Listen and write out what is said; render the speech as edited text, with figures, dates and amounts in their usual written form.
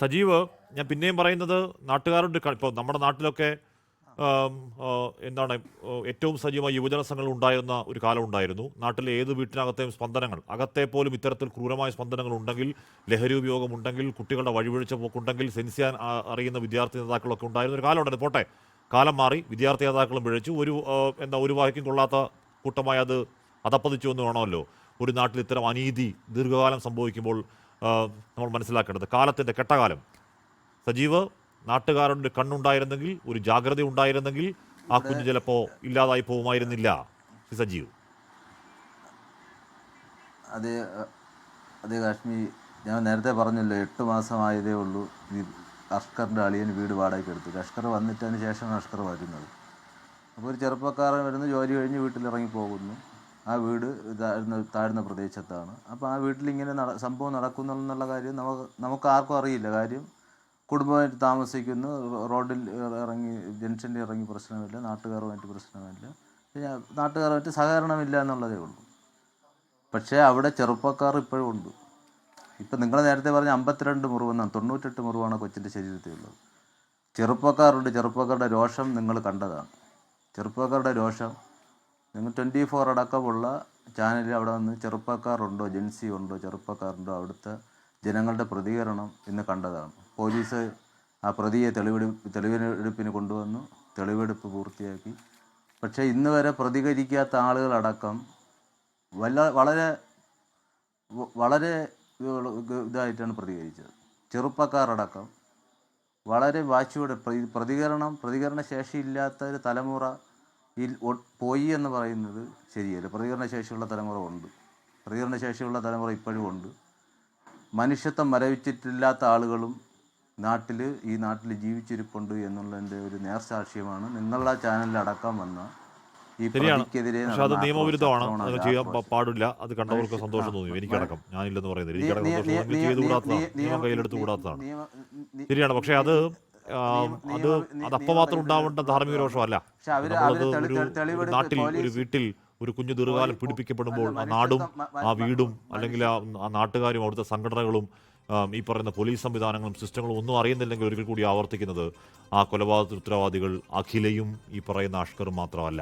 സജീവ്, ഞാൻ പിന്നെയും പറയുന്നത് നാട്ടുകാരുടെ ഇപ്പോൾ നമ്മുടെ നാട്ടിലൊക്കെ ആം, എന്താണ് ഏറ്റവും സജീവമായ യുവജന സംഘങ്ങൾ ഉണ്ടായിരുന്ന ഒരു കാലം ഉണ്ടായിരുന്നു. നാട്ടിലെ ഏത് വീട്ടിനകത്തെയും സ്പന്ദനങ്ങൾ, അകത്തെ പോലും ഇത്തരത്തിൽ ക്രൂരമായ സ്പന്ദനങ്ങൾ ഉണ്ടെങ്കിൽ, ലഹരി ഉപയോഗം ഉണ്ടെങ്കിൽ, കുട്ടികളുടെ വഴിവീഴ്ച പോക്കുണ്ടെങ്കിൽ സെൻസിയാൻ അറിയുന്ന വിദ്യാർത്ഥി നേതാക്കളൊക്കെ ഉണ്ടായിരുന്ന ഒരു കാലം ഉണ്ടായിരുന്നു. പോട്ടെ, കാലം മാറി, വിദ്യാർത്ഥി നേതാക്കളും പിഴച്ചു. ഒരു വായിക്കും കൊള്ളാത്ത കൂട്ടമായി അത് അതപ്പതിച്ചു എന്ന് വേണമല്ലോ ഒരു നാട്ടിൽ ഇത്തരം അനീതി ദീർഘകാലം സംഭവിക്കുമ്പോൾ നമ്മൾ മനസ്സിലാക്കേണ്ടത്. കാലത്തിൻ്റെ കെട്ടകാലം. സജീവ്, നാട്ടുകാരുടെ കണ്ണുണ്ടായിരുന്നെങ്കിൽ, ഒരു ജാഗ്രത ഉണ്ടായിരുന്നെങ്കിൽ ആ ഇവിടെ കുഞ്ഞ് ചിലപ്പോൾ ഇല്ലാതായി പോകുമായിരുന്നില്ല. സജീവ്, അതേ അതേ കാശ്മീർ, ഞാൻ നേരത്തെ പറഞ്ഞല്ലോ 8 മാസമായതേ ഉള്ളൂ ഈ അഷ്കറിൻ്റെ അളിയൻ വീട് വാടകയ്ക്ക് എടുത്തു. അഷ്കർ വന്നിട്ടതിന് ശേഷമാണ് അഷ്കർ വരുന്നത്. അപ്പോൾ ഒരു ചെറുപ്പക്കാരൻ വരുന്നു, ജോലി കഴിഞ്ഞ് വീട്ടിലിറങ്ങി പോകുന്നു. ആ വീട് താഴ്ന്ന പ്രദേശത്താണ്. അപ്പോൾ ആ വീട്ടിൽ ഇങ്ങനെ സംഭവം നടക്കുന്നു എന്നുള്ള കാര്യം നമുക്ക് ആർക്കും അറിയില്ല. കാര്യം കുടുംബമായിട്ട് താമസിക്കുന്നു, റോഡിൽ ഇറങ്ങി ജംഗ്ഷനിൽ ഇറങ്ങി പ്രശ്നമില്ല, നാട്ടുകാരുമായിട്ട് പ്രശ്നമില്ല, നാട്ടുകാരുമായിട്ട് സഹകരണമില്ല എന്നുള്ളതേ ഉള്ളൂ. പക്ഷേ അവിടെ ചെറുപ്പക്കാർ ഇപ്പോഴും ഉണ്ട്. ഇപ്പം നിങ്ങൾ നേരത്തെ പറഞ്ഞ 52 മുറിവെന്നാണ്, 98 മുറിവാണ് കൊച്ചിൻ്റെ ശരീരത്തിലുള്ളത്. ചെറുപ്പക്കാരുണ്ട്. ചെറുപ്പക്കാരുടെ രോഷം നിങ്ങൾ കണ്ടതാണ്. ചെറുപ്പക്കാരുടെ രോഷം നിങ്ങൾ 24 അടക്കമുള്ള ചാനലിൽ അവിടെ വന്ന് ചെറുപ്പക്കാരുണ്ടോ, ജെൻസി ഉണ്ടോ, ചെറുപ്പക്കാരുണ്ടോ, അവിടുത്തെ ജനങ്ങളുടെ പ്രതികരണം ഇന്ന് കണ്ടതാണ്. പോലീസ് ആ പ്രതിയെ തെളിവെടുപ്പിന് കൊണ്ടുവന്നു, തെളിവെടുപ്പ് പൂർത്തിയാക്കി. പക്ഷേ ഇന്ന് വരെ പ്രതികരിക്കാത്ത ആളുകളടക്കം വളരെ വളരെ ഇതായിട്ടാണ് പ്രതികരിച്ചത്. ചെറുപ്പക്കാരടക്കം വളരെ വാശിയോടെ പ്രതികരണ ശേഷിയില്ലാത്ത ഒരു തലമുറ പോയി എന്ന് പറയുന്നത് ശരിയല്ല. പ്രതികരണശേഷിയുള്ള തലമുറ ഉണ്ട്. പ്രതികരണശേഷിയുള്ള തലമുറ ഇപ്പോഴും ഉണ്ട്. മനുഷ്യത്വം മരവിച്ചിട്ടില്ലാത്ത ആളുകളും ഈ നാട്ടിൽ ജീവിച്ചിരിപ്പുണ്ട് എന്നുള്ളതിൻ്റെ ഒരു നേർസാക്ഷ്യമാണ് നിങ്ങളുടെ ചാനലിൽ അടക്കം വന്ന ഈ ശരിയാണ്. പ്രതിക്കെതിരെ പക്ഷെ അത് നിയമവിരുദ്ധമാണ്, അത് ചെയ്യാൻ പാടില്ല. അത് കണ്ടവർക്ക് സന്തോഷം തോന്നി, എനിക്കടക്കം. ഞാനില്ലെന്ന് പറയുന്നത് എനിക്കടക്കം സന്തോഷം ചെയ്തുകൂടാത്തതാണ്, നിയമം കയ്യിലെടുത്തുകൂടാത്തതാണ്. ശരിയാണ്. പക്ഷേ അത് അതപ്പം മാത്രം ഉണ്ടാവേണ്ട ധാർമ്മിക രോഷമല്ല. നമ്മളത് ഒരു നാട്ടിൽ, ഒരു വീട്ടിൽ ഒരു കുഞ്ഞു ദീർഘകാലം പീഡിപ്പിക്കപ്പെടുമ്പോൾ ആ നാടും ആ വീടും അല്ലെങ്കിൽ ആ നാട്ടുകാരും അവിടുത്തെ സംഘടനകളും ഈ പറയുന്ന പോലീസ് സംവിധാനങ്ങളും സിസ്റ്റങ്ങളും ഒന്നും അറിയുന്നില്ലെങ്കിൽ ഒരിക്കൽ കൂടി ആവർത്തിക്കുന്നത് ആ കൊലപാതക ഉത്തരവാദികൾ അഖിലയും ഈ പറയുന്ന അഷ്കറും മാത്രമല്ല.